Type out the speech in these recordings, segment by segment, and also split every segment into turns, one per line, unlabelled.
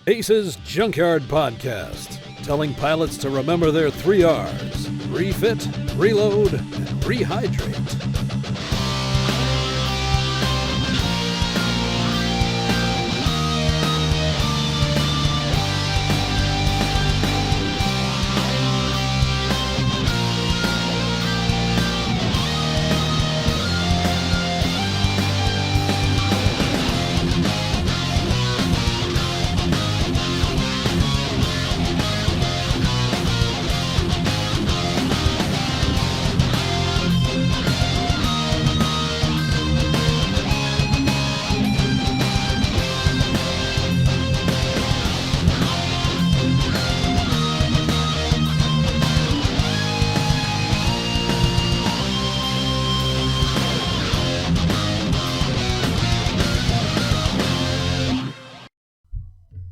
A.C.E.S Junkyard Podcast, telling pilots to remember their 3 R's: refit, reload, and rehydrate.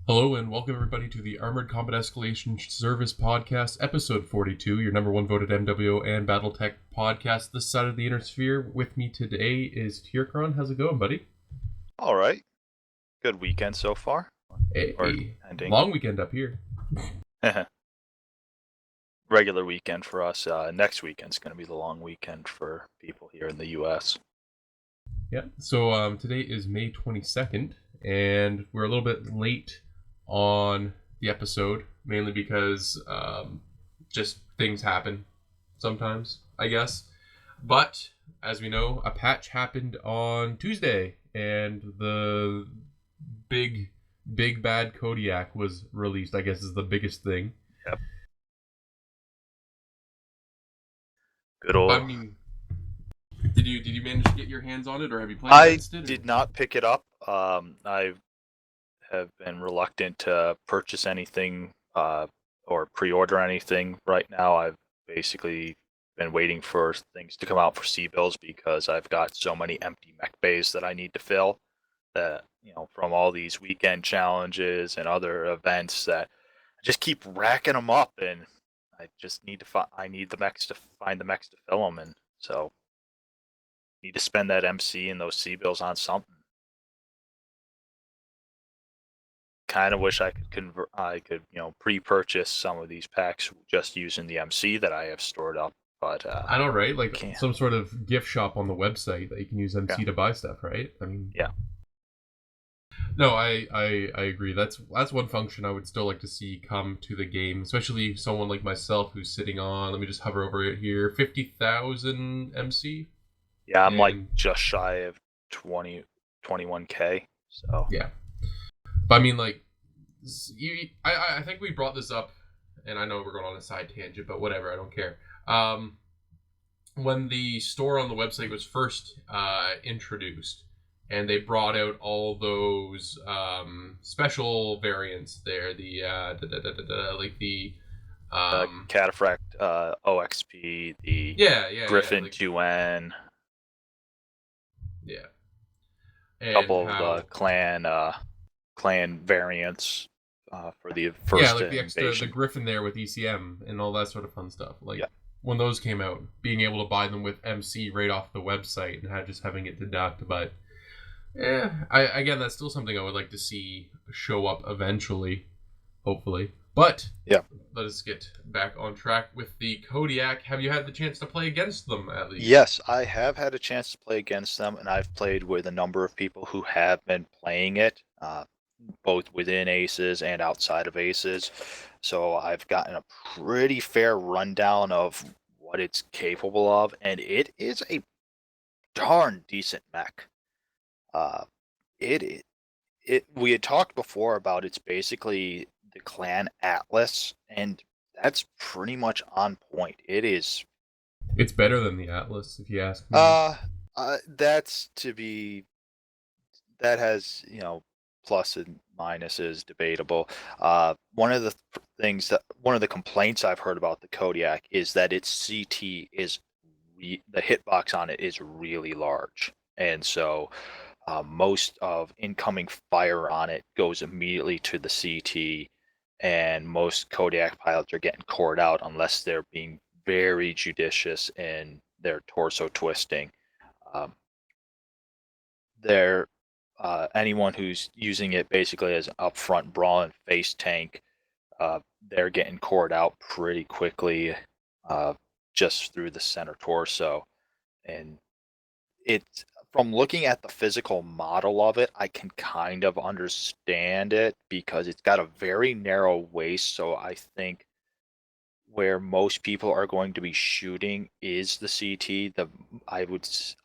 Hello and welcome everybody to the Armored Combat Escalation Service Podcast, episode 42, your number one voted MWO and Battletech podcast this side of the Inner Sphere. With me today is Tierkron. How's it going, buddy?
All right. Good weekend so far.
Hey,
ending.
Long weekend up here.
Regular weekend for us. Next weekend's going to be the long weekend for people here in the U.S.
Yeah, so today is May 22nd, and we're a little bit late on the episode, mainly because just things happen sometimes, I guess. But as we know, a patch happened on Tuesday, and the big bad Kodiak was released, I guess is the biggest thing.
Yep. Good old.
I mean, did you manage to get your hands on it, or have you played against it?
I did not pick it up. I have been reluctant to purchase anything or pre-order anything right now. I've basically been waiting for things to come out for C-bills because I've got so many empty mech bays that I need to fill that, from all these weekend challenges and other events that I just keep racking them up, and I just need to I need the mechs to find the mechs to fill them, and so need to spend that MC and those C-bills on something. Kind of wish I could pre-purchase some of these packs just using the MC that I have stored up, but
I know, right? Like
can't.
Some sort of gift shop on the website that you can use MC to buy stuff, right? I mean,
yeah.
No, I agree. That's one function I would still like to see come to the game, especially someone like myself who's sitting on, let me just hover over it here, 50,000 MC.
Yeah, I'm like just shy of 21K. So
yeah. But I mean, like, I think we brought this up, and I know we're going on a side tangent, but whatever, I don't care. When the store on the website was first introduced, and they brought out all those special variants there, the
Cattra OXP, the Griffin
like,
2N.
Yeah.
A couple of the clan variants for the first
the Griffin there with ECM and all that sort of fun stuff. Like, when those came out, being able to buy them with MC right off the website and just having it deduct, but again, that's still something I would like to see show up eventually, hopefully. But let us get back on track with the Kodiak. Have you had the chance to play against them at least?
Yes, I have had a chance to play against them, and I've played with a number of people who have been playing it, both within A.C.E.S and outside of A.C.E.S. So I've gotten a pretty fair rundown of what it's capable of, and it is a darn decent mech. We had talked before about it's basically the clan Atlas, and that's pretty much on point. It's
better than the Atlas, if you ask me.
That has plus and minuses, debatable. One of the complaints I've heard about the Kodiak is that its CT is the hitbox on it is really large, and so most of incoming fire on it goes immediately to the CT, and most Kodiak pilots are getting cored out unless they're being very judicious in their torso twisting. There anyone who's using it basically as an upfront brawl and face tank, they're getting cored out pretty quickly just through the center torso. And it's from looking at the physical model of it, I can kind of understand it because it's got a very narrow waist. So I think where most people are going to be shooting is the CT.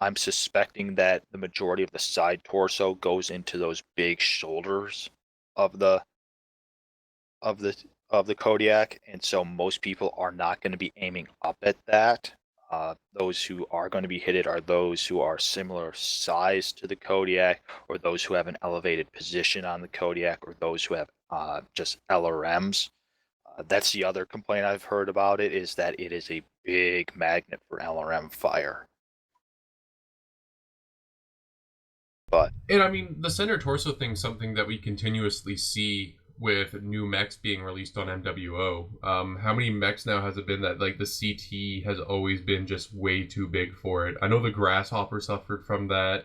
I'm suspecting that the majority of the side torso goes into those big shoulders of the of the of the Kodiak, and so most people are not going to be aiming up at that. Those who are going to be hit it are those who are similar size to the Kodiak, or those who have an elevated position on the Kodiak, or those who have just LRMs. That's the other complaint I've heard about it, is that it is a big magnet for LRM fire.
And I mean, the center torso thing's something that we continuously see with new mechs being released on MWO. How many mechs now has it been that like the CT has always been just way too big for it? I know the Grasshopper suffered from that.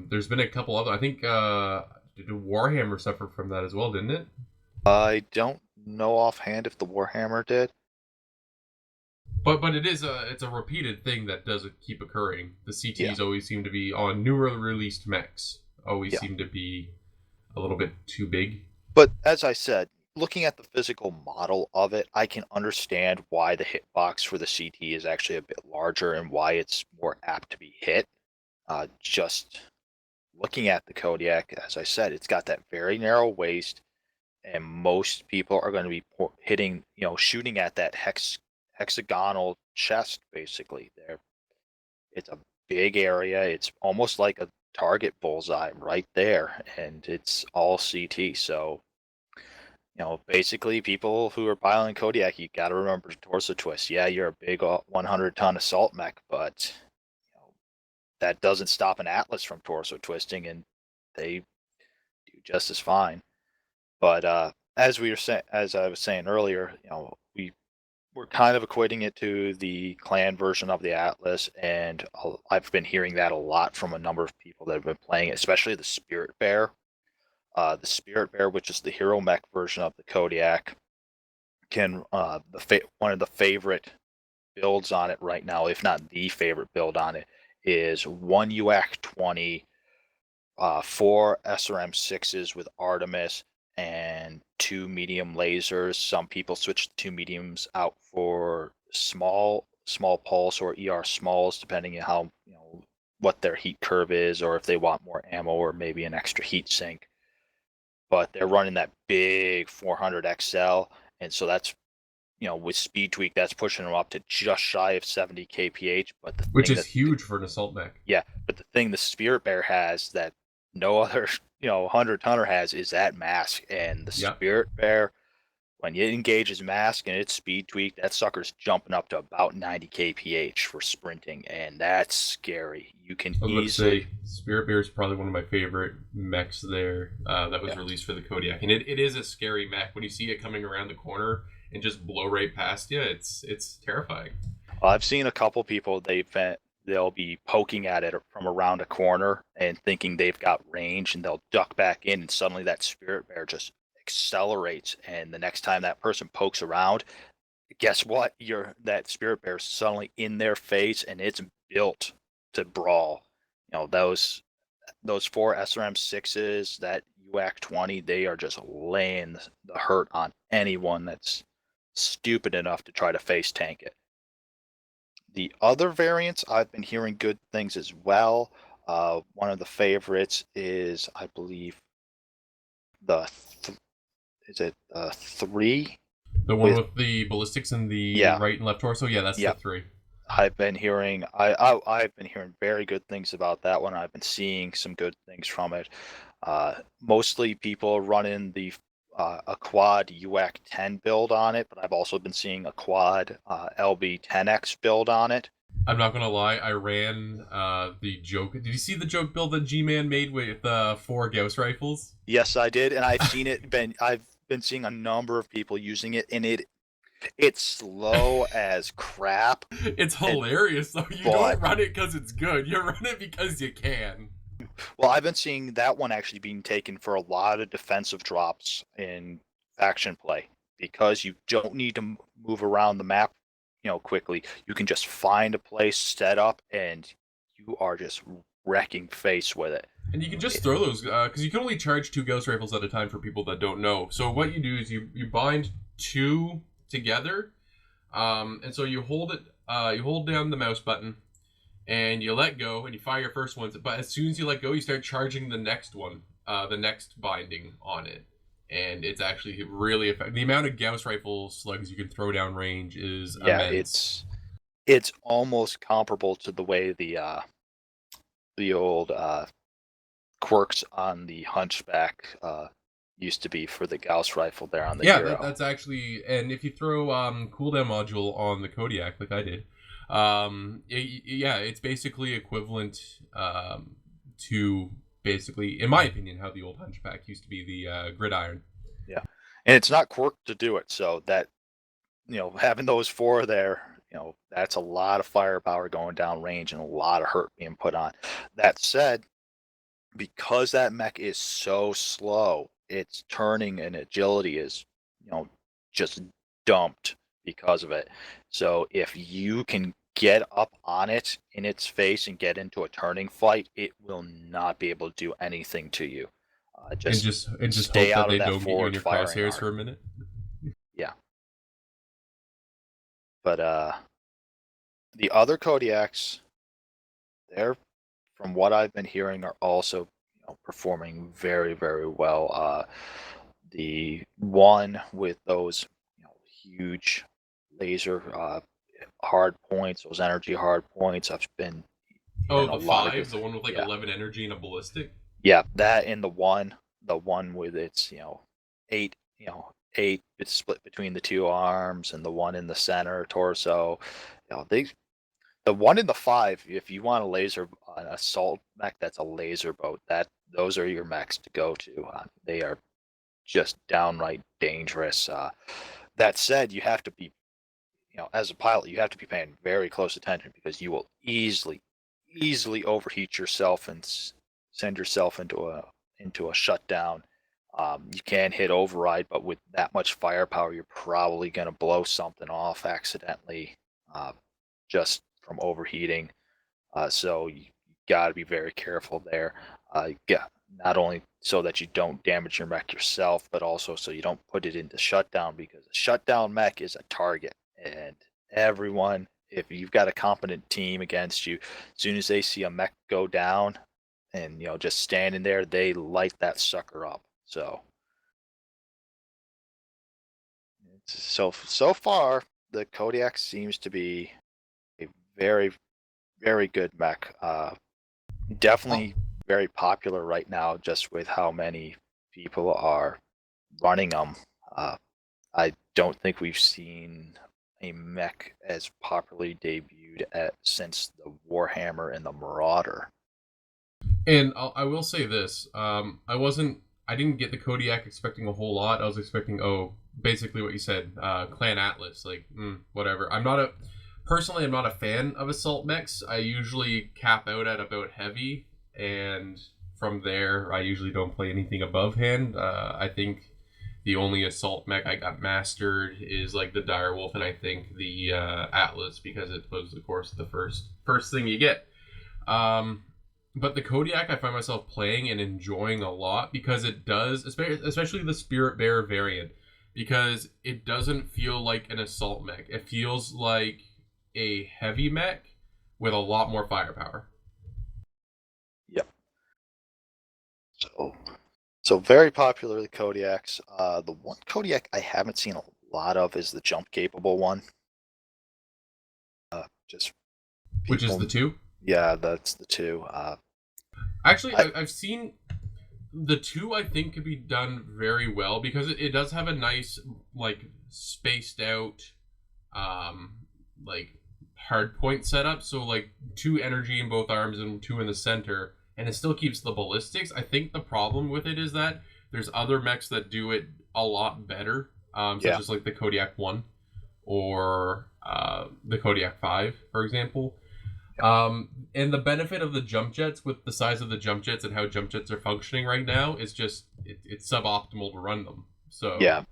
There's been a couple other. I think did Warhammer suffer from that as well, didn't it?
I don't know offhand if the Warhammer did.
But it's a repeated thing that does keep occurring. The CTs always seem to be on newer released mechs. Always seem to be a little bit too big.
But as I said, looking at the physical model of it, I can understand why the hitbox for the CT is actually a bit larger and why it's more apt to be hit. Just looking at the Kodiak, as I said, it's got that very narrow waist, and most people are going to be hitting, shooting at that hexagonal chest, basically. It's a big area. It's almost like a target bullseye right there, and it's all CT. So, basically, people who are piloting Kodiak, you got to remember torso twist. Yeah, you're a big 100-ton assault mech, but that doesn't stop an Atlas from torso twisting, and they do just as fine. But as I was saying earlier, we're kind of equating it to the clan version of the Atlas, and I've been hearing that a lot from a number of people that have been playing it, especially the Spirit Bear. The Spirit Bear, which is the hero mech version of the Kodiak, one of the favorite builds on it right now, if not the favorite build on it, is one UAC 20, 4 SRM6s with Artemis, and 2 medium lasers. Some people switch the 2 mediums out for small pulse or ER smalls, depending on how what their heat curve is, or if they want more ammo or maybe an extra heat sink. But they're running that big 400 XL, and so that's with speed tweak, that's pushing them up to just shy of 70 kph.
Which is huge for an assault mech.
Yeah, but the thing the Spirit Bear has that no other 100-tonner has is that mask, and the Spirit Bear, when it engages mask and its speed tweak, that sucker's jumping up to about 90 kph for sprinting, and that's scary. You can easily
say Spirit Bear is probably one of my favorite mechs there that was released for the Kodiak, and it is a scary mech. When you see it coming around the corner and just blow right past you, it's terrifying.
I've seen a couple people, they'll be poking at it from around a corner and thinking they've got range, and they'll duck back in, and suddenly that Spirit Bear just accelerates, and the next time that person pokes around, guess what? That Spirit Bear is suddenly in their face, and it's built to brawl. Those 4 SRM6s, that UAC 20, they are just laying the hurt on anyone that's stupid enough to try to face tank it. The other variants, I've been hearing good things as well. One of the favorites is, I believe, is it 3?
The one with the ballistics in the right and left torso? Yeah, that's the 3.
I've been hearing I've been hearing very good things about that one. I've been seeing some good things from it. Mostly people running a quad UAC 10 build on it, but I've also been seeing a quad LB 10X build on it.
I'm not gonna lie, I ran the joke. Did you see the joke build that G-Man made with 4 Gauss rifles?
Yes, I did, and I've seen it. I've been seeing a number of people using it, and it's slow as crap.
It's hilarious, though. You don't run it because it's good. You run it because you can.
Well, I've been seeing that one actually being taken for a lot of defensive drops in faction play because you don't need to move around the map, quickly. You can just find a place, set up, and you are just wrecking face with it.
And you can just throw those, because you can only charge 2 Gauss Rifles at a time for people that don't know. So what you do is you bind 2 together, and so you hold down the mouse button, and you let go, and you fire your first ones. But as soon as you let go, you start charging the next one, the next binding on it. And it's actually really effective. The amount of Gauss Rifle slugs you can throw down range is immense.
It's almost comparable to the way the old quirks on the Hunchback used to be for the Gauss Rifle there on the Hero.
That's actually, and if you throw cooldown module on the Kodiak like I did, it's basically equivalent to basically, in my opinion, how the old Hunchback used to be the gridiron.
Yeah, and it's not quirked to do it, so that having those 4 there, that's a lot of firepower going down range and a lot of hurt being put on. That said, because that mech is so slow, its turning and agility is just dumped because of it. So if you can get up on it in its face and get into a turning fight, it will not be able to do anything to you. Just stay
hope
out
that
of
they
that
don't get you
forward
in your
firing
crosshairs
arc.
for a minute.
Yeah. But the other Kodiaks, they're, from what I've been hearing, are also performing very, very well. The one with those huge laser hard points, those energy hard points, I've been hearing
the 5, the one with 11 energy and a ballistic.
Yeah, that and the one with its 8 it's split between the 2 arms, and the one in the center torso. The one in the 5, if you want an assault mech that's a laser boat, those are your mechs to go to. They are just downright dangerous. That said, you have to be, as a pilot, you have to be paying very close attention because you will easily overheat yourself and send yourself into a shutdown. You can hit override, but with that much firepower, you're probably going to blow something off accidentally, just from overheating. So you got to be very careful there. Not only so that you don't damage your mech yourself, but also so you don't put it into shutdown, because a shutdown mech is a target, and everyone, if you've got a competent team against you, as soon as they see a mech go down and just standing there, they light that sucker up. So far the Kodiak seems to be a very, very good mech. Definitely very popular right now, just with how many people are running them. I don't think we've seen a mech as popularly debuted since the Warhammer and the Marauder.
And I will say this: I didn't get the Kodiak expecting a whole lot. I was expecting, basically what you said, Clan Atlas, whatever. I'm not a fan of assault mechs. I usually cap out at about heavy, and from there, I usually don't play anything above hand. I think the only assault mech I got mastered is the Direwolf, and I think the Atlas, because it was, of course, the first thing you get. But the Kodiak I find myself playing and enjoying a lot because it does, especially the Spirit Bearer variant, because it doesn't feel like an assault mech. It feels like a heavy mech with a lot more firepower.
Yep. So very popular, the Kodiaks. The one Kodiak I haven't seen a lot of is the jump capable one.
Which is the 2?
Yeah, that's the 2.
Actually, I've seen the 2. I think could be done very well because it does have a nice spaced out hard point setup. So 2 energy in both arms and 2 in the center, and it still keeps the ballistics. I think the problem with it is that there's other mechs that do it a lot better, such as the Kodiak 1 or the Kodiak 5, for example. And the benefit of the jump jets with the size of the jump jets and how jump jets are functioning right now is just it's suboptimal to run them. So
Yeah,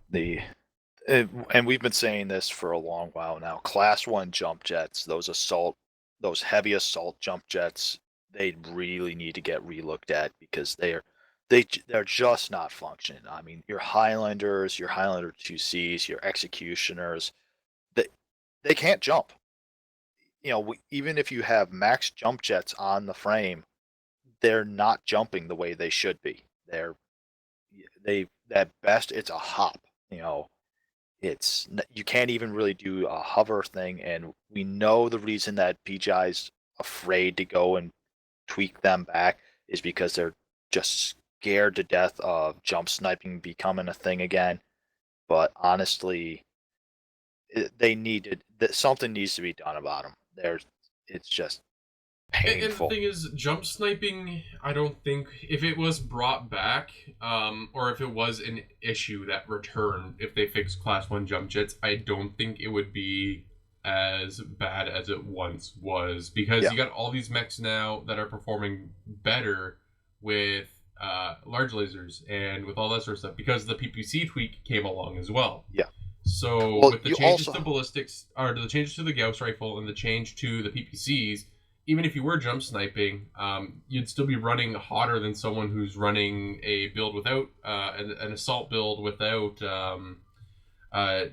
and we've been saying this for a long while now. Class 1 jump jets, those heavy assault jump jets, they really need to get relooked at because they're just not functioning. I mean, your Highlanders, your Highlander 2Cs, your Executioners, they they can't jump. Even if you have max jump jets on the frame, they're not jumping the way they should be. They at best it's a hop. You can't even really do a hover thing, and we know the reason that PGI's afraid to go and tweak them back is because they're just scared to death of jump sniping becoming a thing again. But honestly, something needs to be done about them. It's just
And the
painful.
thing is, jump sniping, I don't think, if it was brought back, or if it was an issue that returned, if they fixed Class 1 jump jets, I don't think it would be as bad as it once was. Because
Yeah.
you got all these mechs now that are performing better with large lasers and with all that sort of stuff, because the PPC tweak came along as well.
Yeah.
So
Well,
with the
you
changes
also
to ballistics, or the changes to the Gauss rifle and the change to the PPCs, even if you were jump sniping, you'd still be running hotter than someone who's running a build without an assault build without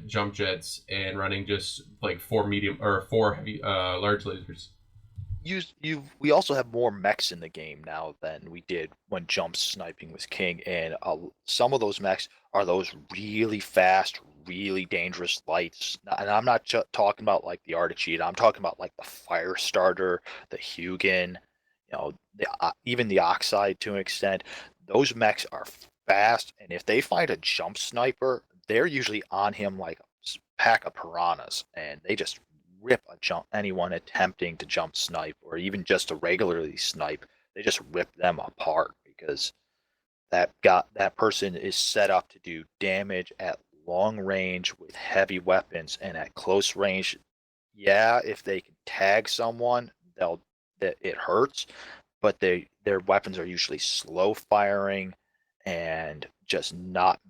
jump jets and running just like 4 heavy large lasers.
we also have more mechs in the game now than we did when jump sniping was king, and some of those mechs are those really fast, really dangerous lights. And I'm not talking about like the Arctic Cheetah. I'm talking about like the Firestarter, the Hugin, even the Oxide to an extent. Those mechs are fast, and if they find a jump sniper, they're usually on him like a pack of piranhas, and they just rip anyone attempting to jump snipe or even just to regularly snipe. They just rip them apart because that person is set up to do damage at long range with heavy weapons, and at close range, yeah, if they can tag someone, it hurts, but their weapons are usually slow firing and just not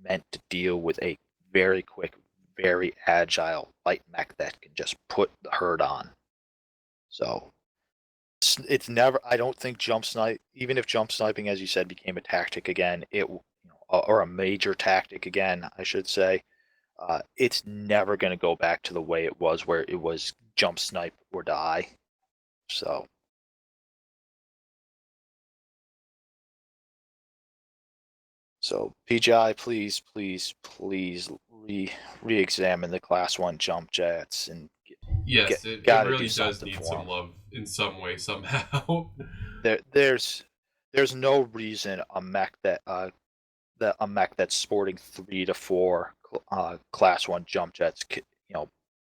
meant to deal with a very quick, very agile light mech that can just put the hurt on. So it's never. I don't think even if jump sniping, as you said, became a tactic again, or a major tactic again, I should say, it's never going to go back to the way it was, where it was jump snipe or die. So PGI, please, please, please re-examine the Class 1 jump jets and
Yes, it
gotta
really
do
does
something
need
for
some
them.
love in some way, somehow.
There's no reason a mech that's sporting 3 to 4 Class 1 jump jets,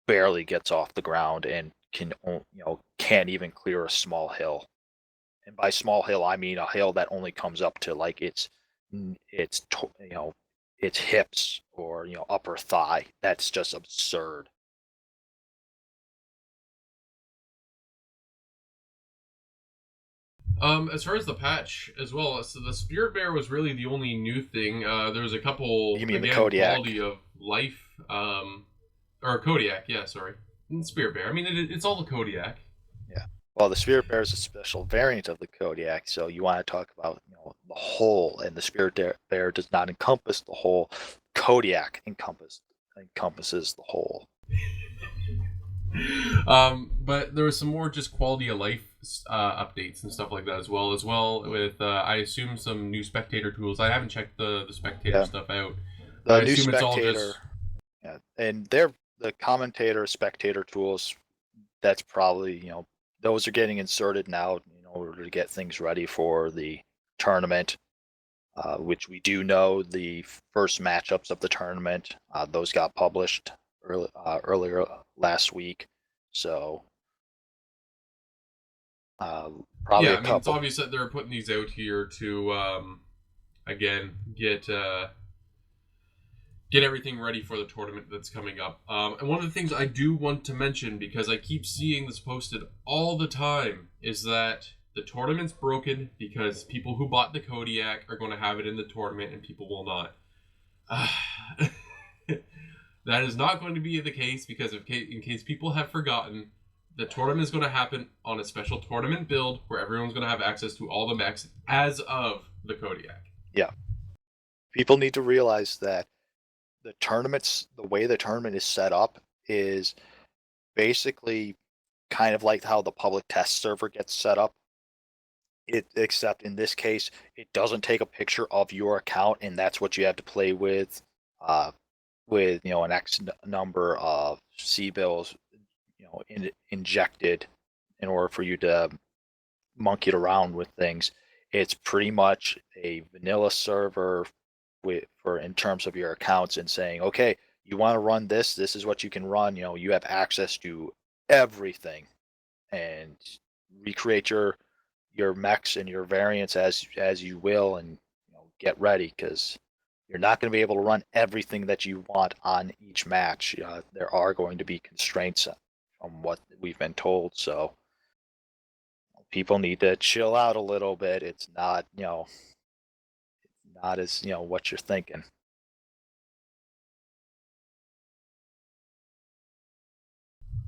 barely gets off the ground and can't even clear a small hill. And by small hill, I mean a hill that only comes up to like its hips or upper thigh. That's just absurd.
As far as the patch as well, so the Spirit Bear was really the only new thing. There was a couple,
You mean the
again,
Kodiak?
quality of life, or Kodiak, yeah, sorry. Spirit Bear. I mean, it's all the Kodiak.
Yeah. Well, the Spirit Bear is a special variant of the Kodiak, so you want to talk about the whole, and the Spirit Bear does not encompass the whole. Kodiak encompasses the whole.
But there was some more just quality of life updates and stuff like that as well with I assume some new spectator tools. I haven't checked the spectator stuff out.
The
I
new
assume
spectator,
it's all just...
yeah, and the commentator spectator tools. That's probably those are getting inserted now in order to get things ready for the tournament, which we do know the first matchups of the tournament. Those got published earlier last week, so probably
Yeah,
a
I mean, it's
couple.
obvious that they're putting these out here to again get everything ready for the tournament that's coming up. And one of the things I do want to mention, because I keep seeing this posted all the time, is that the tournament's broken because people who bought the Kodiak are going to have it in the tournament and people will not. That is not going to be the case because in case people have forgotten, the tournament is going to happen on a special tournament build where everyone's going to have access to all the mechs as of the Kodiak.
Yeah. People need to realize that the way the tournament is set up is basically kind of like how the public test server gets set up. Except in this case, it doesn't take a picture of your account, and that's what you have to play with an X number of C bills, injected in order for you to monkey around with things. It's pretty much a vanilla server in terms of your accounts, and saying, okay, you want to run this is what you can run. You have access to everything, and recreate your mechs and your variants as you will, and get ready, because you're not going to be able to run everything that you want on each match. There are going to be constraints from what we've been told, so people need to chill out a little bit. It's not as what you're thinking.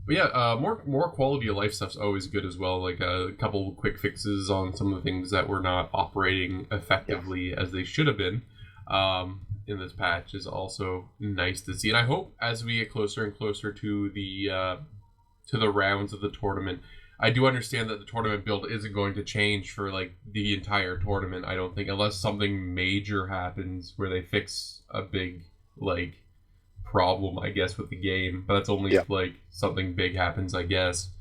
But yeah, more quality of life stuff's always good as well. Like a couple quick fixes on some of the things that were not operating effectively as they should have been in this patch is also nice to see. And I hope as we get closer and closer to the rounds of the tournament, I do understand that the tournament build isn't going to change for like the entire tournament. I don't think, unless something major happens where they fix a big like problem, I guess, with the game. But that's only if like something big happens, I guess.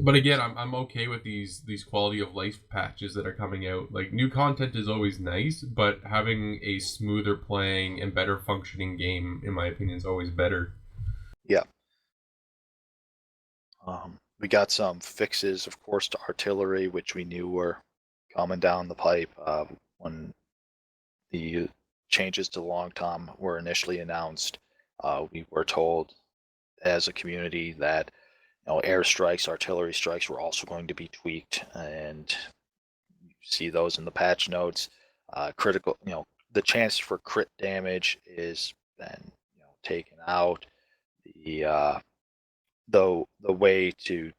But again, I'm okay with these quality of life patches that are coming out. Like, new content is always nice, but having a smoother playing and better functioning game, in my opinion, is always better.
Yeah. We got some fixes, of course, to artillery, which we knew were coming down the pipe when the changes to long tom were initially announced. We were told as a community that airstrikes, artillery strikes were also going to be tweaked, and you see those in the patch notes. Critical, the chance for crit damage is then taken out. The way to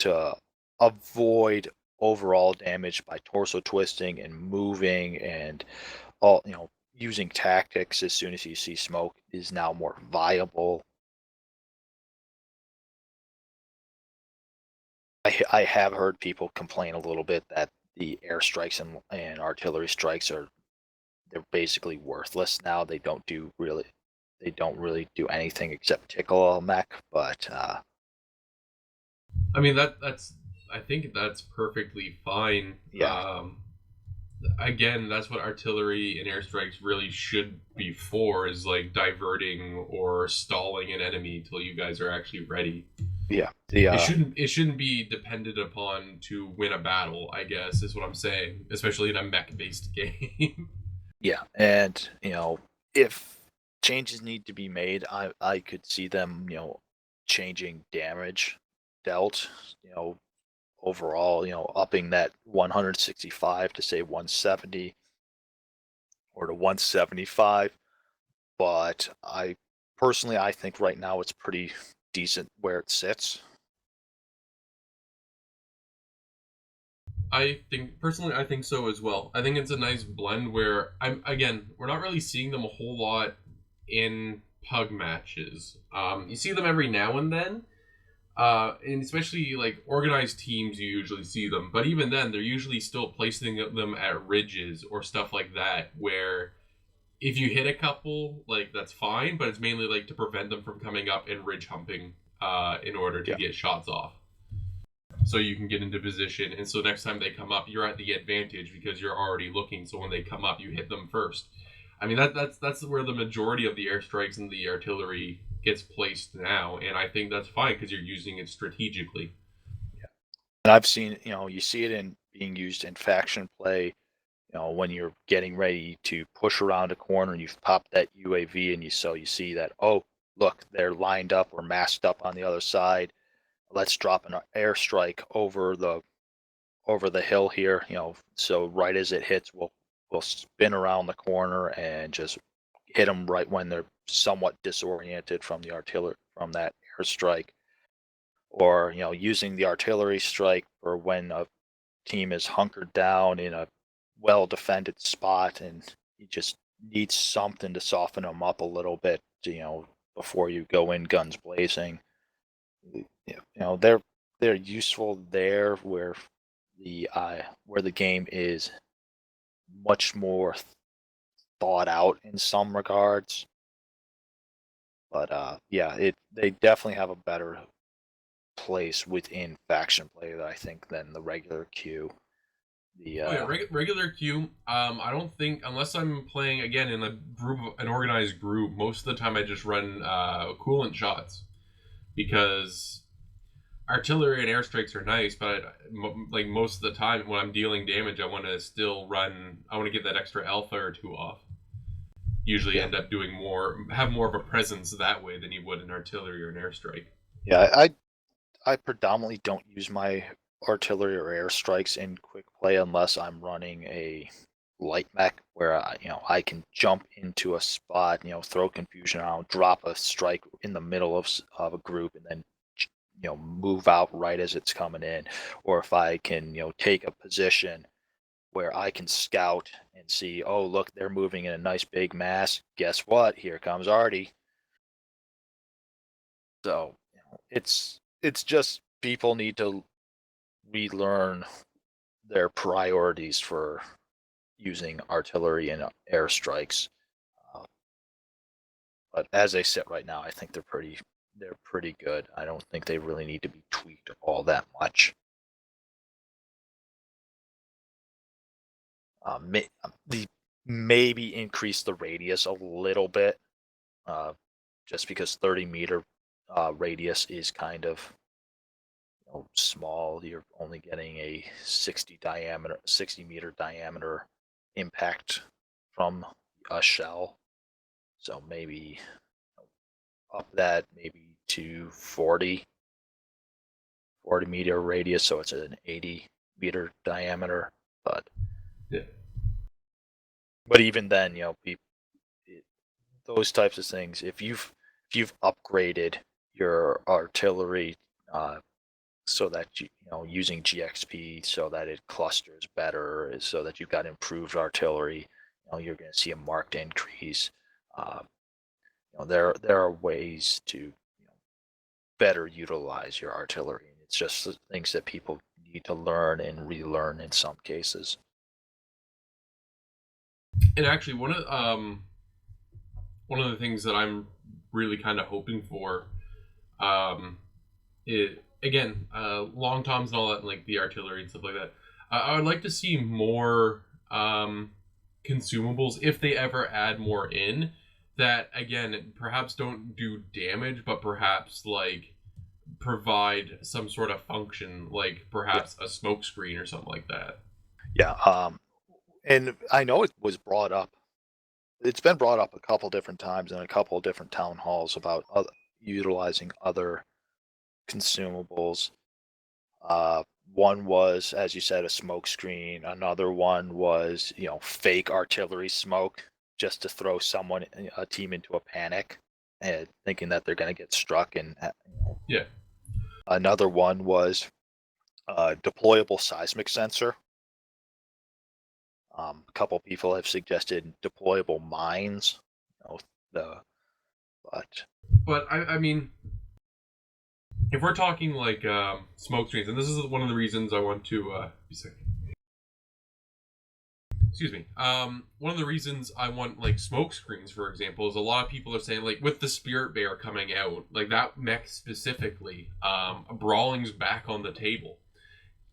to avoid overall damage by torso twisting and moving and all using tactics as soon as you see smoke is now more viable. I have heard people complain a little bit that the airstrikes and artillery strikes they're basically worthless now. They don't really do anything except tickle a mech. But
I mean I think that's perfectly fine.
Yeah.
Again, that's what artillery and airstrikes really should be for, is like diverting or stalling an enemy until you guys are actually ready.
Yeah.
It shouldn't be dependent upon to win a battle, I guess, is what I'm saying, especially in a mech-based game.
Yeah, and if changes need to be made, I could see them changing damage dealt, overall, upping that 165 to say 170 or to 175. But I think right now it's pretty decent where it sits.
I think so as well. I think it's a nice blend where we're not really seeing them a whole lot in pug matches. You see them every now and then, and especially like organized teams, you usually see them. But even then, they're usually still placing them at ridges or stuff like that, where if you hit a couple, like, that's fine, but it's mainly like to prevent them from coming up and ridge humping in order to get shots off. So you can get into position, and so next time they come up, you're at the advantage because you're already looking. So when they come up, you hit them first. I mean, that's where the majority of the airstrikes and the artillery gets placed now, and I think that's fine because you're using it strategically.
Yeah, and I've seen, you see it being used in faction play, when you're getting ready to push around a corner and you've popped that UAV and you see that, oh, look, they're lined up or masked up on the other side. Let's drop an airstrike over the hill here, so right as it hits, we'll spin around the corner and just hit them right when they're somewhat disoriented from that airstrike, or using the artillery strike for when a team is hunkered down in a well defended spot and you just need something to soften them up a little bit, before you go in guns blazing. They're useful there where the game is much more thought out in some regards. But they definitely have a better place within faction play, I think, than the regular queue.
Regular queue. I don't think, unless I'm playing again in an organized group, most of the time I just run coolant shots, because artillery and airstrikes are nice, but like most of the time when I'm dealing damage, I want to get that extra alpha or two off. Usually end up have more of a presence that way than you would in artillery or an airstrike.
Yeah, I predominantly don't use my artillery or airstrikes in quick play unless I'm running a light mech where I can jump into a spot, throw confusion around, drop a strike in the middle of a group, and then move out right as it's coming in. Or if I can take a position where I can scout and see, oh look, they're moving in a nice big mass, guess what, here comes Artie. So it's just people need to relearn their priorities for using artillery and airstrikes. But as they sit right now, I think they're pretty good. I don't think they really need to be tweaked all that much. Maybe increase the radius a little bit, just because 30-meter radius is kind of small. You're only getting a 60-meter diameter impact from a shell. So maybe up that maybe to 40-meter radius, so it's an 80-meter diameter. But even then, those types of things, if you've upgraded your artillery so that using GXP so that it clusters better, so that you've got improved artillery, you're going to see a marked increase. There are ways to better utilize your artillery. It's just the things that people need to learn and relearn in some cases.
And actually, one of the things that I'm really kind of hoping for, long toms and all that, and like the artillery and stuff like that. I would like to see more consumables, if they ever add more in, that again perhaps don't do damage, but perhaps like provide some sort of function, like perhaps a smoke screen or something like that.
Yeah. And I know it was brought up. It's been brought up a couple different times in a couple of different town halls about utilizing other consumables. One was, as you said, a smoke screen. Another one was, fake artillery smoke, just to throw a team into a panic, and thinking that they're going to get struck. And
yeah.
Another one was a deployable seismic sensor. A couple people have suggested deployable mines.
But I mean, if we're talking like smoke screens, and this is one of the reasons I want to excuse me. One of the reasons I want like smoke screens, for example, is a lot of people are saying, like, with the Spirit Bear coming out, like that mech specifically, brawling's back on the table.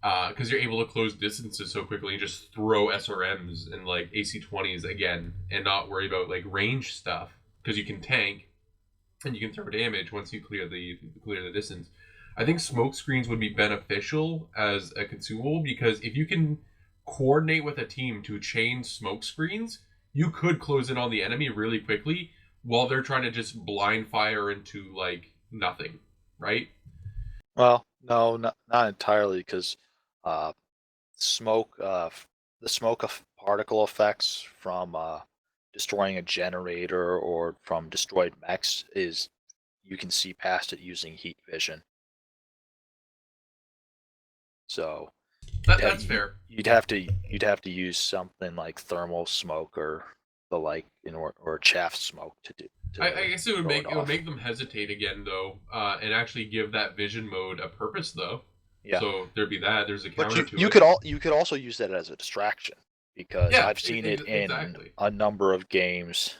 Because you're able to close distances so quickly and just throw SRMs and like AC-20s again and not worry about like range stuff, because you can tank and you can throw damage once you clear the distance. I think smoke screens would be beneficial as a consumable, because if you can coordinate with a team to chain smoke screens, you could close in on the enemy really quickly while they're trying to just blind fire into like nothing, right?
Well, no, not entirely, because uh, smoke, the particle effects from destroying a generator or from destroyed mechs is you can see past it using heat vision. So
That's fair.
You'd have to use something like thermal smoke or the like, or chaff smoke to do.
I guess it would
throw
make them hesitate again though, and actually give that vision mode a purpose though.
Yeah.
So there'd be that. There's a counter to
you
it.
you could also use that as a distraction, because
Yeah,
I've seen it in
exactly.
a number of games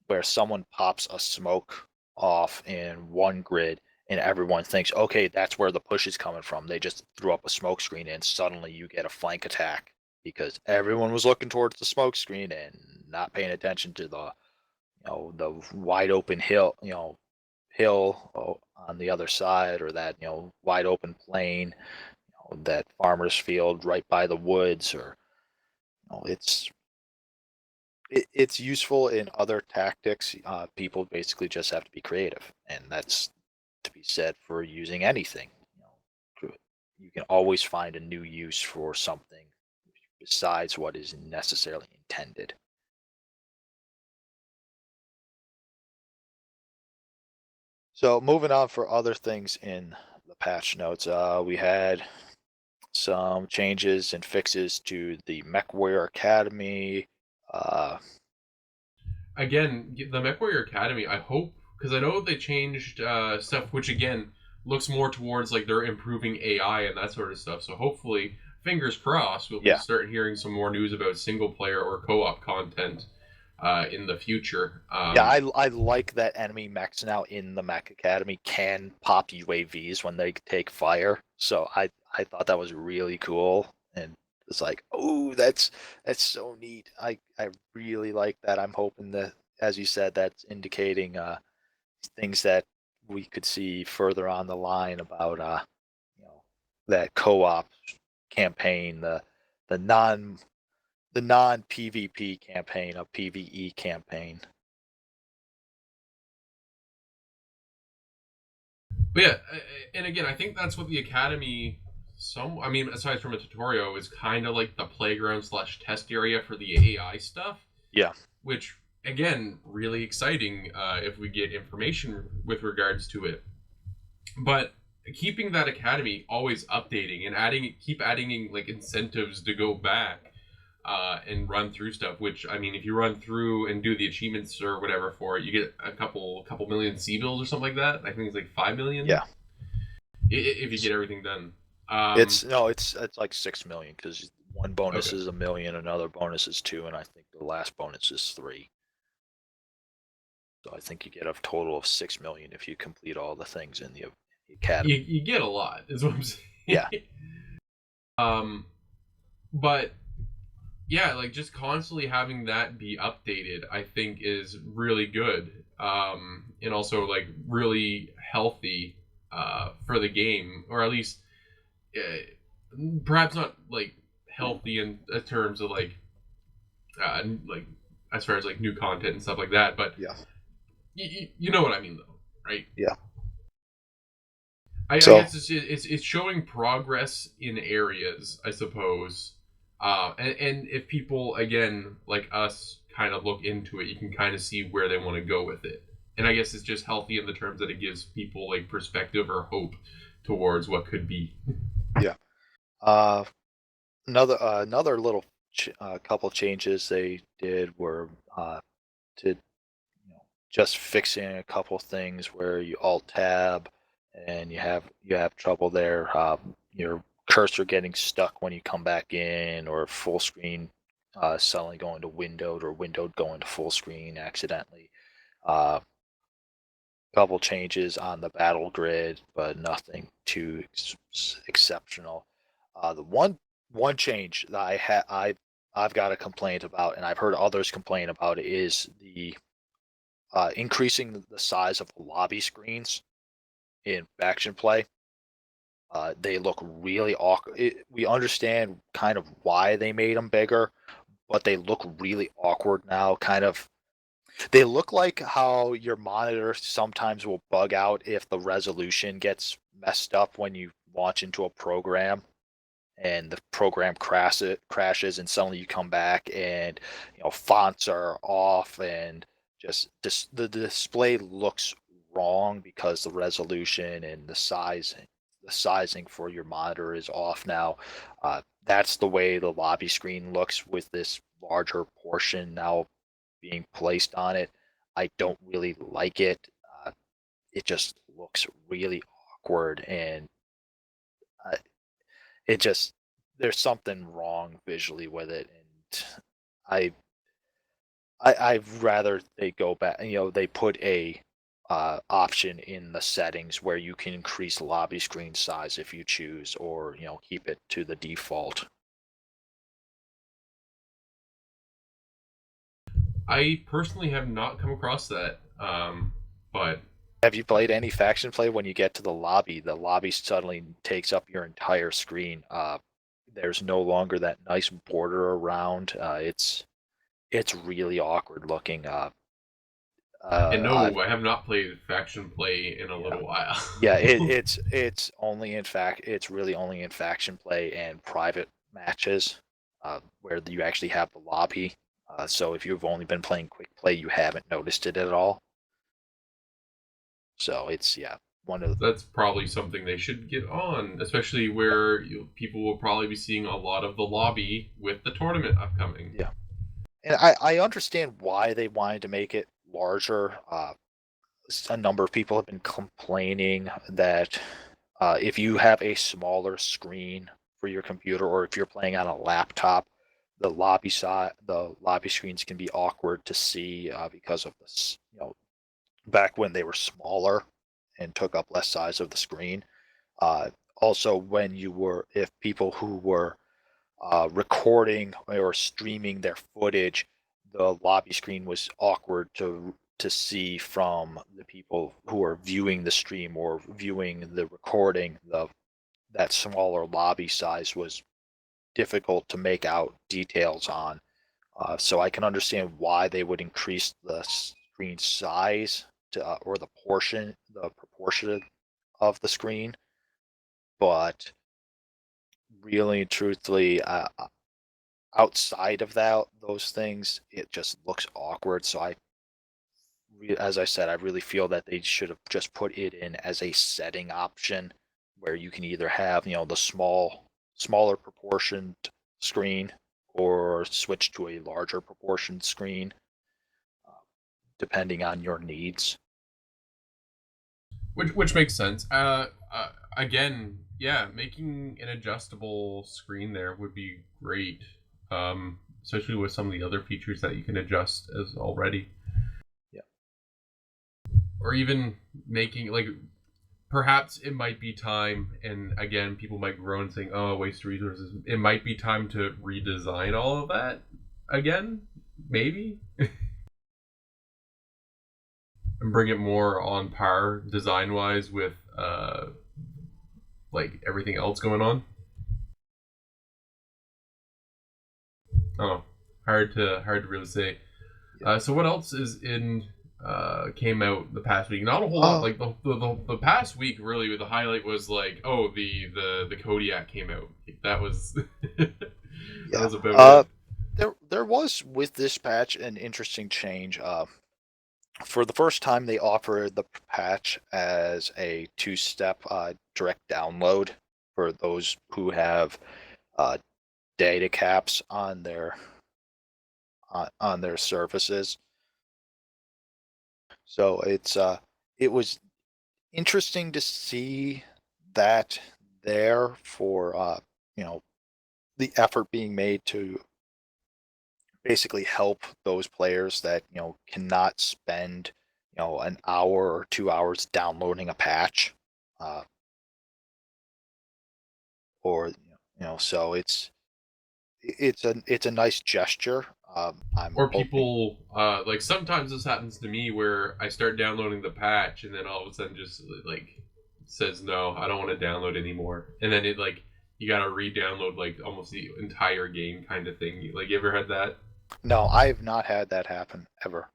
where someone pops a smoke off in one grid and everyone thinks, okay, that's where the push is coming from. They just threw up a smoke screen and suddenly you get a flank attack because everyone was looking towards the smoke screen and not paying attention to the the wide open hill on the other side, or that wide open plain, that farmer's field right by the woods, or it's useful in other tactics. People basically just have to be creative, and that's to be said for using anything. You can always find a new use for something besides what is necessarily intended. So moving on for other things in the patch notes, we had some changes and fixes to the MechWarrior Academy.
Again, the MechWarrior Academy, I hope, because I know they changed stuff, which again looks more towards like they're improving AI and that sort of stuff. So hopefully, fingers crossed, we'll start hearing some more news about single player or co-op content in the future.
I like that enemy mechs now in the Mech Academy can pop UAVs when they take fire. So I thought that was really cool, and it's like, oh, that's so neat. I really like that. I'm hoping that, as you said, that's indicating things that we could see further on the line about that co-op campaign, the non PvP campaign, a PvE campaign.
But yeah, and again, I think that's what the Academy. I mean, aside from a tutorial, is kind of like the playground / test area for the AI stuff.
Yeah.
Which again, really exciting if we get information with regards to it. But keeping that academy always updating and keep adding like incentives to go back and run through stuff. Which, I mean, if you run through and do the achievements or whatever for it, you get a couple million C bills or something like that. I think it's like 5 million.
Yeah.
If you get everything done.
It's like 6 million, because one bonus is 1 million, another bonus is 2, and I think the last bonus is 3. So I think you get a total of 6 million if you complete all the things in the academy.
You get a lot, is what I'm saying.
Yeah.
But yeah, like just constantly having that be updated, I think is really good. And also like really healthy for the game, or at least perhaps not like healthy in terms of like as far as like new content and stuff like that, but
yeah,
you know what I mean though, right?
Yeah.
I guess it's showing progress in areas, I suppose, and if people again like us kind of look into it, you can kind of see where they want to go with it, and I guess it's just healthy in the terms that it gives people like perspective or hope towards what could be.
Yeah. Another little couple changes they did were to just fixing a couple things where you alt tab and you have trouble there. Your cursor getting stuck when you come back in, or full screen suddenly going to windowed, or windowed going to full screen accidentally. Couple changes on the battle grid, but nothing too exceptional. The one change that I've got a complaint about, and I've heard others complain about it, is the increasing the size of the lobby screens in faction play. They look really awkward. We understand kind of why they made them bigger, but they look really awkward now. They look like how your monitor sometimes will bug out if the resolution gets messed up when you launch into a program and the program crashes and suddenly you come back and fonts are off and the display looks wrong because the resolution and the sizing for your monitor is off now. That's the way the lobby screen looks with this larger portion now being placed on it. I don't really like it. It just looks really awkward, and uh, it just there's something wrong visually with it, and I I'd rather they go back. They put a option in the settings where you can increase lobby screen size if you choose, or keep it to the default.
I personally have not come across that, but
Have you played any faction play? When you get to the lobby suddenly takes up your entire screen. There's no longer that nice border around. It's really awkward looking.
and
I've
no, I have not played faction play in a
Yeah.
little while.
Yeah, it's really only in faction play and private matches, where you actually have the lobby. So if you've only been playing quick play, you haven't noticed it at all. So it's one of the,
That's probably something they should get on, especially where people will probably be seeing a lot of the lobby with the tournament upcoming.
Yeah. And I understand why they wanted to make it larger. A number of people have been complaining that if you have a smaller screen for your computer, or if you're playing on a laptop, the lobby screens can be awkward to see because of this. Back when they were smaller and took up less size of the screen. Also, if people who were recording or streaming their footage, the lobby screen was awkward to see from the people who are viewing the stream or viewing the recording. That smaller lobby size was difficult to make out details on. So I can understand why they would increase the screen size or the proportion of the screen. But really and truthfully, outside of those things, it just looks awkward. So as I said, I really feel that they should have just put it in as a setting option where you can either have, the smaller proportioned screen or switch to a larger proportioned screen, depending on your needs.
Which makes sense. Again, yeah, making an adjustable screen there would be great. Especially with some of the other features that you can adjust as already.
Yeah.
Or even making, like, perhaps it might be time, and again, people might groan saying, oh, waste resources. It might be time to redesign all of that again, maybe? And bring it more on par design-wise with, like, everything else going on. Oh, hard to really say. So what else came out the past week? Not a whole lot. Like the past week, really, the highlight was like, oh, the Kodiak came out. That was that was about it.
There was with this patch an interesting change. For the first time, they offered the patch as a two-step direct download for those who have data caps on their services. So it was interesting to see that there for the effort being made to basically help those players that cannot spend an hour or 2 hours downloading a patch, or so it's a nice gesture. I'm
Or
hoping.
people like sometimes this happens to me where I start downloading the patch and then all of a sudden just like says no, I don't want to download anymore, and then it like you gotta re-download like almost the entire game kind of thing. Like, you ever had that?
No, I've not had that happen ever.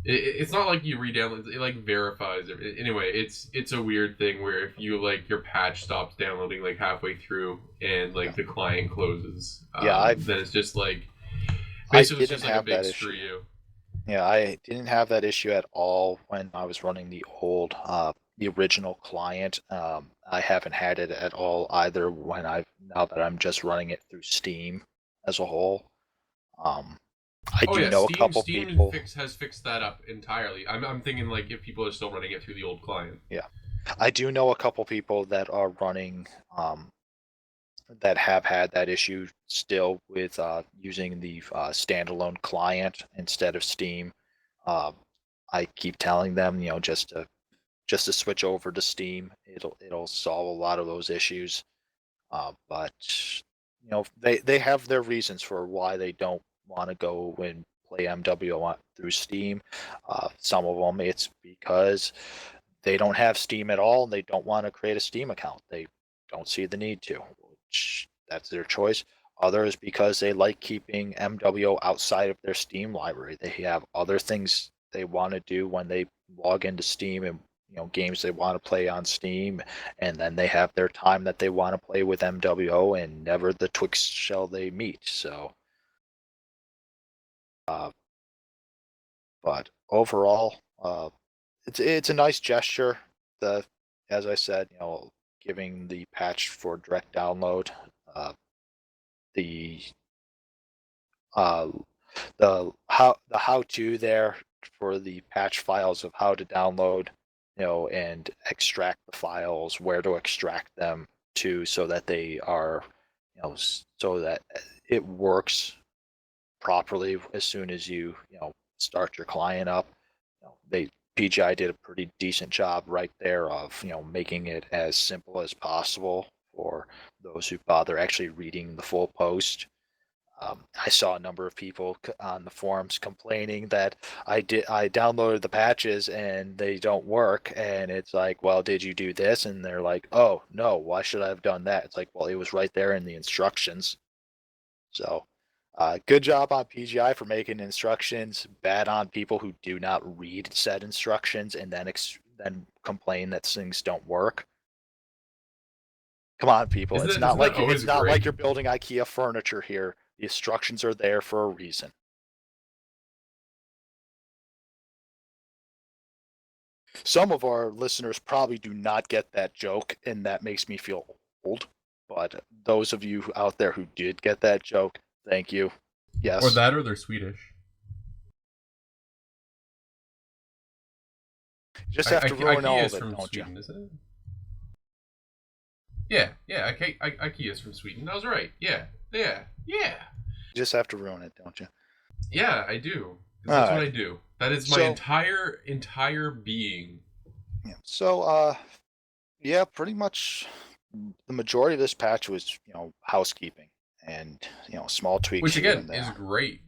It's not like you re-download; it like verifies it. Anyway, it's a weird thing where if you like your patch stops downloading like halfway through and like the client closes, then it's just like basically it's just like a big screw you.
Yeah, I didn't have that issue at all when I was running the original client. I haven't had it at all either now that I'm just running it through Steam as a whole. I
Oh
do
yeah,
know a couple
Steam
people.
has fixed that up entirely. I'm thinking like if people are still running it through the old client.
Yeah, I do know a couple people that are running that have had that issue still with using the standalone client instead of Steam. I keep telling them, just to switch over to Steam. It'll solve a lot of those issues. But they have their reasons for why they don't want to go and play MWO through Steam. Some of them it's because they don't have Steam at all and they don't want to create a Steam account. They don't see the need to, which that's their choice. Others because they like keeping MWO outside of their Steam library. They have other things they want to do when they log into Steam and games they want to play on Steam, and then they have their time that they want to play with MWO, and never the twixt shall they meet. So, but overall, it's a nice gesture. As I said, giving the patch for direct download, the uh, the how to there for the patch files of how to download, and extract the files, where to extract them to, so that they are, so that it works properly as soon as you start your client up. PGI did a pretty decent job right there of making it as simple as possible for those who bother actually reading the full post. I saw a number of people on the forums complaining that I downloaded the patches and they don't work, and it's like, well, did you do this? And they're like, oh no, why should I have done that? It's like, well, it was right there in the instructions. So, good job on PGI for making instructions. Bad on people who do not read said instructions and then complain that things don't work. Come on, people!
Isn't
It's
that
not like
always
it's not like
great?
you're building IKEA furniture here. The instructions are there for a reason. Some of our listeners probably do not get that joke, and that makes me feel old. But those of you out there who did get that joke, thank you.
Or
Yes.
that, or they're Swedish.
You just have to ruin all
IKEA
of
is
it,
from
don't
Sweden,
you?
isn't it? Yeah, IKEA is from Sweden. I was right. Yeah.
You just have to ruin it, don't you?
Yeah, I do.
All
That's what
right.
I do. That is my entire being.
Yeah. So, yeah, pretty much the majority of this patch was, housekeeping and, small tweaks
Which
here
again
and
is
there.
great.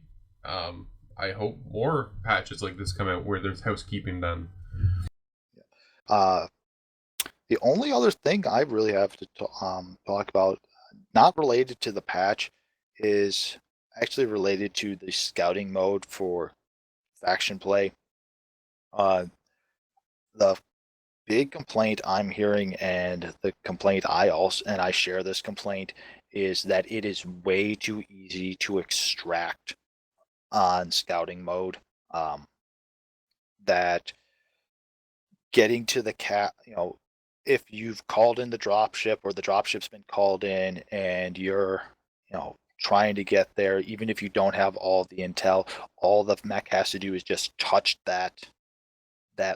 I hope more patches like this come out where there's housekeeping done.
Uh, the only other thing I really have to talk about, not related to the patch, is actually related to the scouting mode for faction play. The big complaint I'm hearing, and the complaint I share this complaint, is that it is way too easy to extract on scouting mode. That getting to the if you've called in the dropship or the dropship's been called in and you're, trying to get there, even if you don't have all the intel, all the mech has to do is just touch that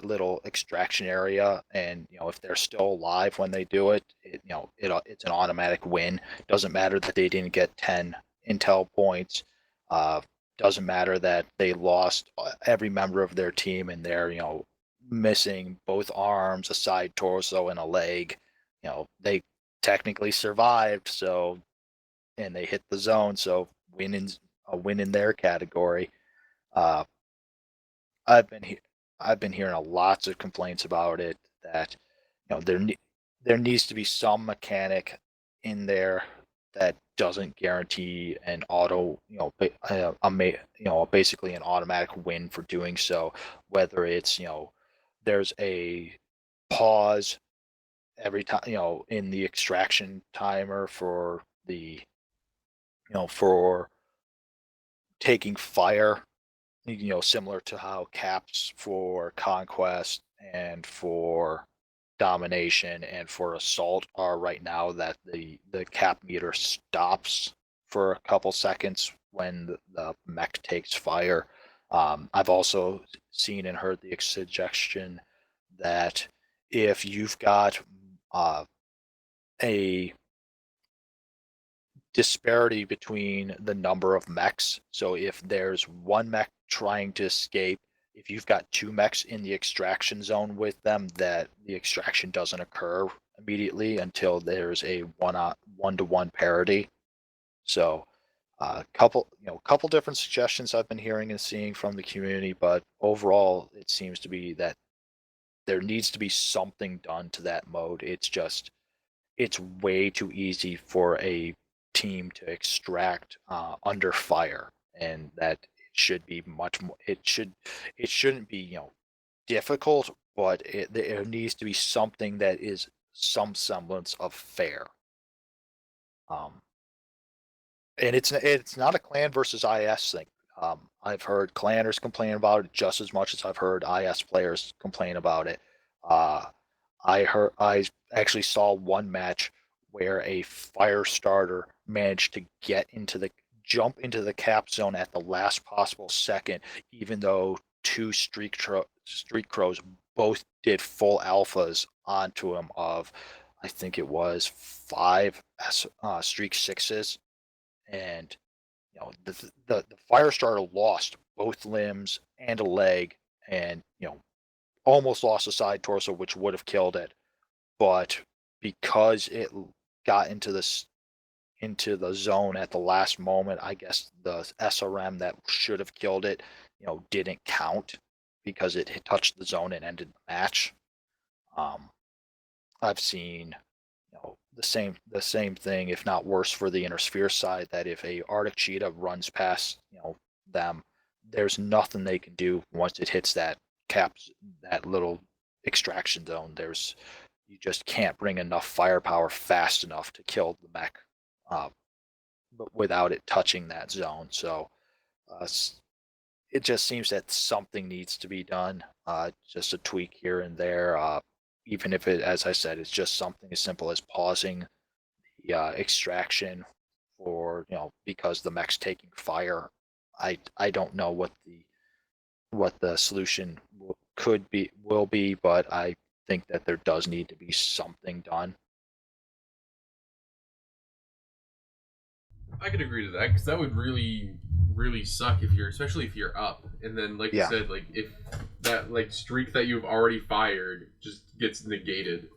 little extraction area, and if they're still alive when they do it, it's an automatic win. Doesn't matter that they didn't get 10 intel points. uh, doesn't matter that they lost every member of their team and they're missing both arms, a side torso, and a leg. They technically survived, so, and they hit the zone, so a win in their category. uh, I've been I've been hearing lots of complaints about it, that there needs to be some mechanic in there that doesn't guarantee an auto, basically an automatic win for doing so. Whether it's, there's a pause every time, in the extraction timer for for taking fire, similar to how caps for conquest and for domination and for assault are right now, that the cap meter stops for a couple seconds when the mech takes fire. I've also seen and heard the suggestion that if you've got a disparity between the number of mechs. So if there's one mech trying to escape, if you've got two mechs in the extraction zone with them, that the extraction doesn't occur immediately until there's a one-to-one parity. So couple different suggestions I've been hearing and seeing from the community, but overall it seems to be that there needs to be something done to that mode. It's way too easy for a team to extract under fire, and that it should be much more. It shouldn't be difficult, but there needs to be something that is some semblance of fair. Um, and it's not a clan versus IS thing. I've heard clanners complain about it just as much as I've heard IS players complain about it. Uh, I actually saw one match where a fire starter managed to jump into the cap zone at the last possible second, even though two streak crows both did full alphas onto him of, I think it was five streak sixes, and the fire starter lost both limbs and a leg, and almost lost a side torso, which would have killed it. But because it got into the zone at the last moment, I guess the SRM that should have killed it, didn't count because it had touched the zone and ended the match. I've seen the same thing, if not worse, for the inner sphere side, that if a Arctic cheetah runs past them, there's nothing they can do once it hits that little extraction zone. You just can't bring enough firepower fast enough to kill the mech without it touching that zone. So uh, it just seems that something needs to be done, just a tweak here and there. Even if it, as I said, it's just something as simple as pausing the extraction for, because the mech's taking fire. I don't know what the solution will be, but I think that there does need to be something done.
I could agree to that, because that would really, really suck especially if you're up, and then like you said, like if that like streak that you've already fired just gets negated.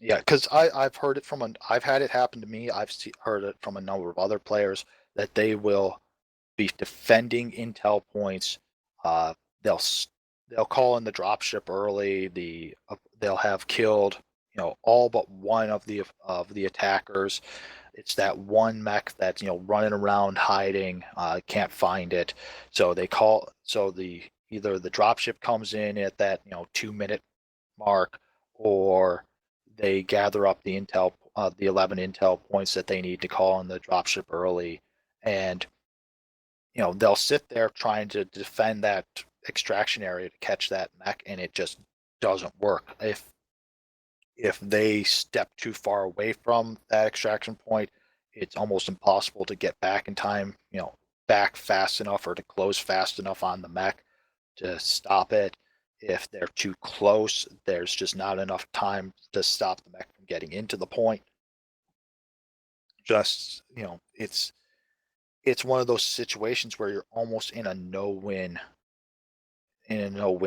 Yeah, because I've heard it I've had it happen to me. Heard it from a number of other players that they will be defending intel points. Uh, they'll call in the dropship early. They'll have killed all but one of the attackers. It's that one mech that's running around hiding, can't find it. So either the dropship comes in at that 2 minute mark, or they gather up the 11 intel points that they need to call in the dropship early, and they'll sit there trying to defend that extraction area to catch that mech, and it just doesn't work. If they step too far away from that extraction point, it's almost impossible to get back in time, back fast enough or to close fast enough on the mech to stop it. If they're too close, there's just not enough time to stop the mech from getting into the point. Just, it's one of those situations where you're almost in a no-win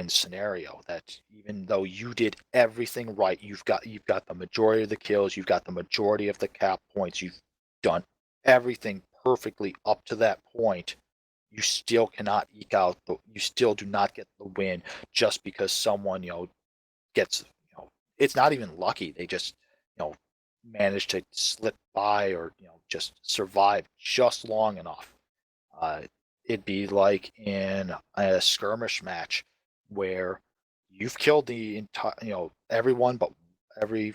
scenario, that even though you did everything right, you've got the majority of the kills, you've got the majority of the cap points, you've done everything perfectly up to that point, you still cannot you still do not get the win, just because someone gets it's not even lucky. They just, manage to slip by or, just survive just long enough. It'd be like in a skirmish match where you've killed the entire, everyone but every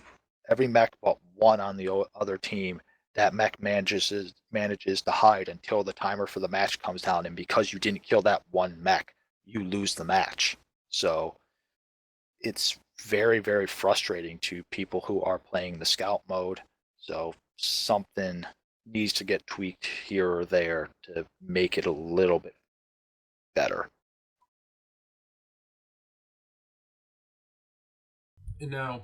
mech but one on the other team. That mech manages to hide until the timer for the match comes down, and because you didn't kill that one mech, you lose the match. So it's very, very frustrating to people who are playing the scout mode. So something needs to get tweaked here or there to make it a little bit better.
And now,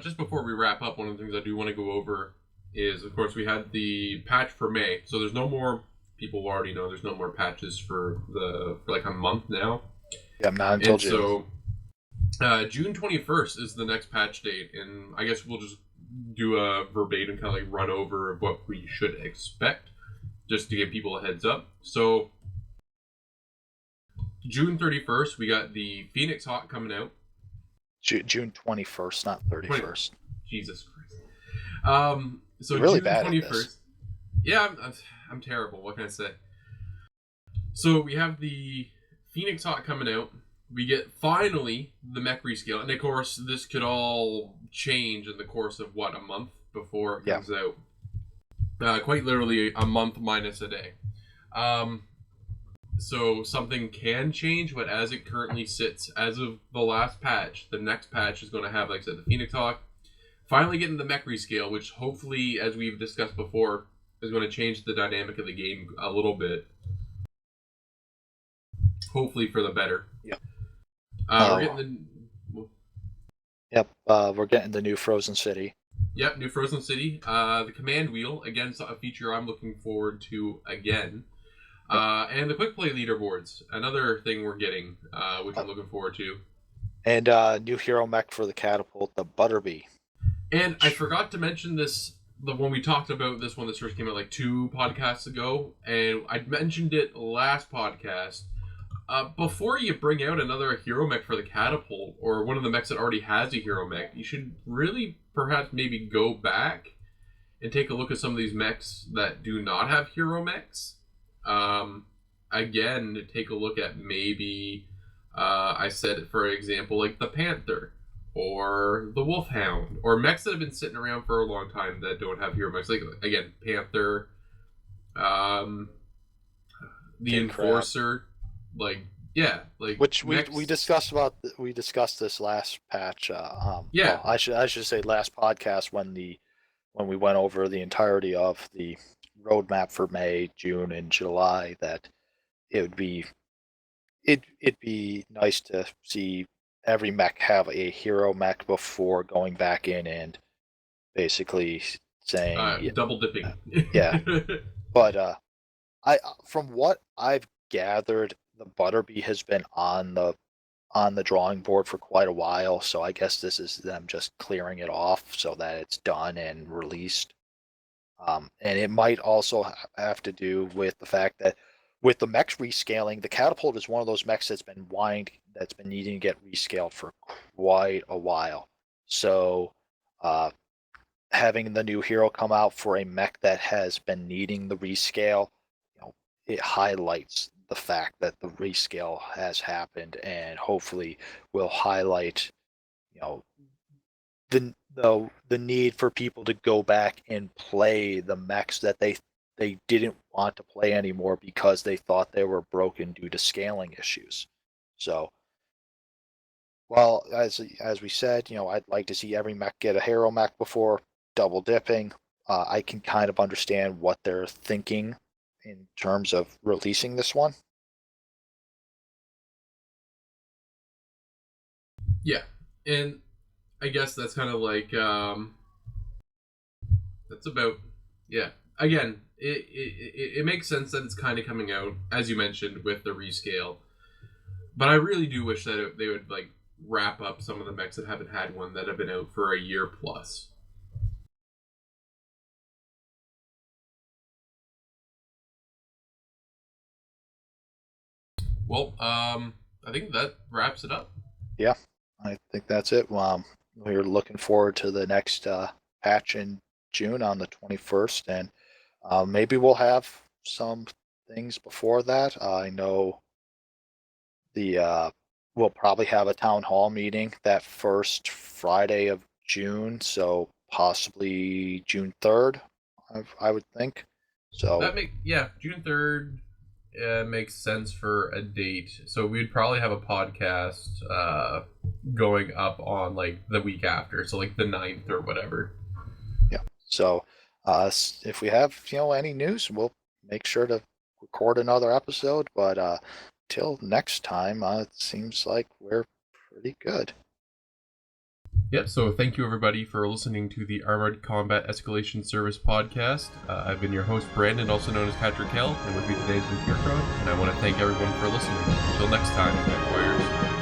just before we wrap up, one of the things I do want to go over is, of course, we had the patch for May. So there's no more, people already know there's no more patches for like a month now.
Yeah, not until June.
So June 21st is the next patch date, and I guess we'll just do a verbatim kind of like run over of what we should expect, just to give people a heads up. So June 31st, we got the Phoenix Hawk coming out.
June 21st, not 31st.
Jesus Christ. So
You're really
June
bad
21st.
at this.
Yeah, I'm terrible. What can I say? So we have the Phoenix Hawk coming out. We get finally the mech rescale, and of course this could all change in the course of a month before it comes out. Quite literally a month minus a day. So something can change, but as it currently sits, as of the last patch, the next patch is going to have, like I said, the Phoenix Hawk finally getting the mech rescale, which hopefully, as we've discussed before, is going to change the dynamic of the game a little bit. Hopefully for the better.
Yep.
We're getting
we're getting the new Frozen City.
Yep, new Frozen City. The command wheel, again, a feature I'm looking forward to again. And the quick play leaderboards, another thing we're getting, which I'm looking forward to. And
new hero mech for the catapult, the Butterbee.
And I forgot to mention this when we talked about this when this first came out, like 2 podcasts ago, and I mentioned it last podcast. Before you bring out another hero mech for the catapult, or one of the mechs that already has a hero mech, you should really perhaps maybe go back and take a look at some of these mechs that do not have hero mechs. Again, take a look at maybe, I said, for example, like the Panther, or the Wolfhound, or mechs that have been sitting around for a long time that don't have hero mechs. Like, again, Panther, the Enforcer.
Which we discussed this last patch. Well, I should say last podcast when we went over the entirety of the roadmap for May, June, and July. That it'd be nice to see every mech have a hero mech before going back in and basically saying
double dipping.
Yeah, but from what I've gathered, the Butterbee has been on the drawing board for quite a while, so I guess this is them just clearing it off so that it's done and released. And it might also have to do with the fact that with the mechs rescaling, the catapult is one of those mechs that's been needing to get rescaled for quite a while. So having the new hero come out for a mech that has been needing the rescale, it highlights the fact that the rescale has happened, and hopefully will highlight, the need for people to go back and play the mechs that they didn't want to play anymore because they thought they were broken due to scaling issues. So, well, as we said, I'd like to see every mech get a hero mech before double dipping. I can kind of understand what they're thinking in terms of releasing this one.
Yeah, and I guess that's kind of like that's about, yeah. Again, it makes sense that it's kind of coming out, as you mentioned, with the rescale. But I really do wish that they would like wrap up some of the mechs that haven't had one, that have been out for a year plus. Well, I think that wraps it up.
Yeah, I think that's it. we're looking forward to the next patch in June on the 21st, and maybe we'll have some things before that. I know we'll probably have a town hall meeting that first Friday of June, so possibly June 3rd, I would think. So
June 3rd makes sense for a date. So we'd probably have a podcast going up on like the week after, so like the 9th or whatever.
yeah. So if we have any news, we'll make sure to record another episode. But till next time, it seems like we're pretty good.
Yep, so thank you everybody for listening to the Armored Combat Escalation Service podcast. I've been your host, Brandon, also known as Cattra, Kell, and with me today has been Cattra, and I want to thank everyone for listening. Until next time, Warriors.